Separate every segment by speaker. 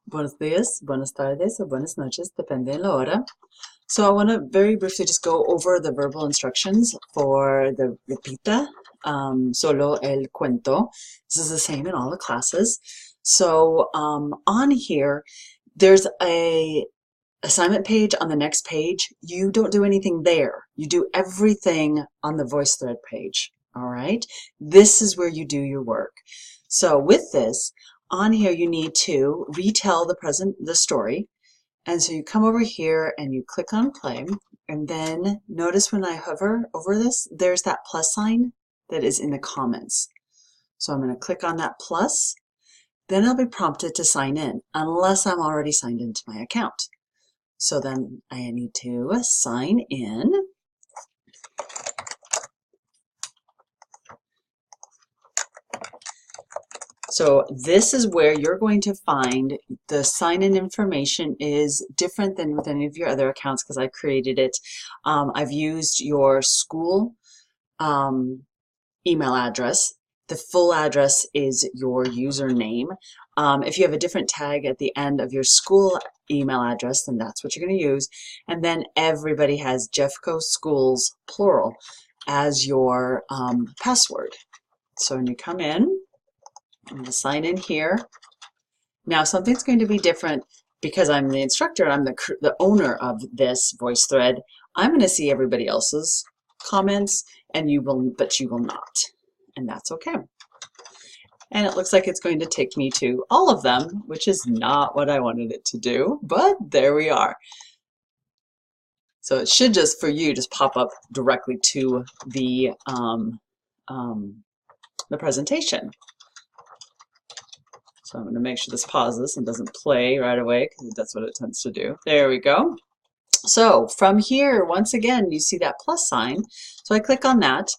Speaker 1: Buenos días, buenas tardes, or buenas noches, depende de la hora. So I want to very briefly just go over the verbal instructions for the repita, solo el cuento. This is the same in all the classes. So on here, there's a assignment page on the next page. You don't do anything there. You do everything on the Voicethread page. All right. This is where you do your work. So with this, on here you need to retell the story. And so you come over here and you click on play, and then notice when I hover over this, there's that plus sign that is in the comments. So I'm going to click on that plus, then I'll be prompted to sign in unless I'm already signed into my account. So then I need to sign in. So this is where you're going to find the sign-in information is different than with any of your other accounts because I created it. I've used your school email address. The full address is your username. If you have a different tag at the end of your school email address, then that's what you're going to use. And then everybody has Jeffco Schools, plural, as your password. So when you come in, I'm going to sign in here. Now something's going to be different because I'm the instructor and I'm the owner of this Voicethread. I'm going to see everybody else's comments and you will not. And that's okay. And it looks like it's going to take me to all of them, which is not what I wanted it to do, but there we are. So it should just, for you, just pop up directly to the presentation. So I'm going to make sure this pauses and doesn't play right away because that's what it tends to do. There we go. So from here, once again, you see that plus sign. So I click on that.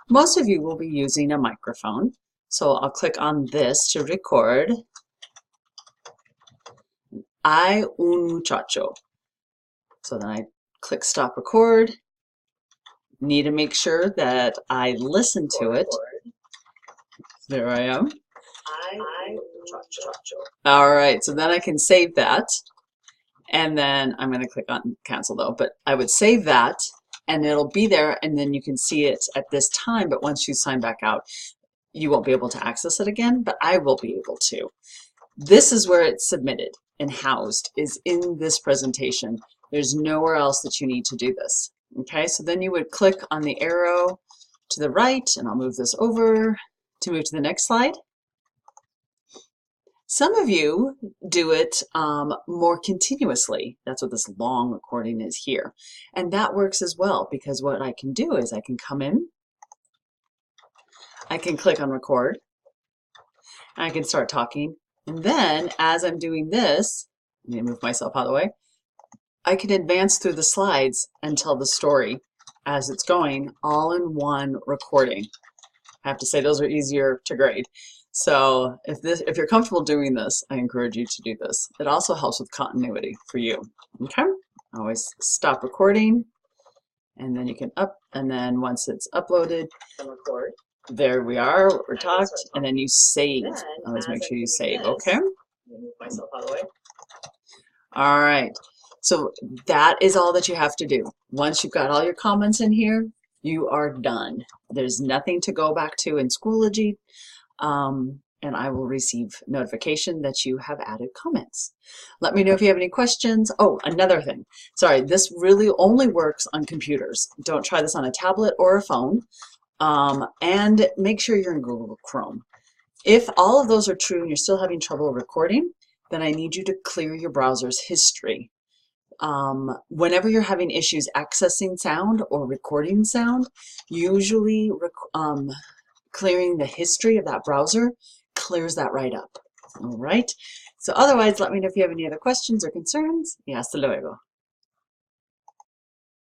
Speaker 1: Most of you will be using a microphone. So I'll click on this to record. Hay un muchacho. So then I click stop record. Need to make sure that I listen to it. There I am. All right, so then I can save that. And then I'm going to click on cancel though, but I would save that and it'll be there and then you can see it at this time. But once you sign back out, you won't be able to access it again, but I will be able to. This is where it's submitted and housed, is in this presentation. There's nowhere else that you need to do this. Okay, so then you would click on the arrow to the right, and I'll move this over to move to the next slide. Some of you do it more continuously. That's what this long recording is here. And that works as well because what I can do is I can come in, I can click on record, and I can start talking. And then as I'm doing this, let me move myself out of the way, I can advance through the slides and tell the story as it's going all in one recording. I have to say those are easier to grade. So if you're comfortable doing this, I encourage you to do this. It also helps with continuity for you. Okay? Always stop recording, and then you can and then once it's uploaded, record. There we are, we're talked, and then you save. Always make sure you save, okay? Move myself out of the way. All right. So that is all that you have to do. Once you've got all your comments in here, you are done. There's nothing to go back to in Schoology. And I will receive notification that you have added comments. Let me know if you have any questions. Oh, another thing. Sorry, this really only works on computers. Don't try this on a tablet or a phone. And make sure you're in Google Chrome. If all of those are true and you're still having trouble recording, then I need you to clear your browser's history. Whenever you're having issues accessing sound or recording sound, usually clearing the history of that browser clears that right up. All right. So otherwise, let me know if you have any other questions or concerns. Y hasta luego.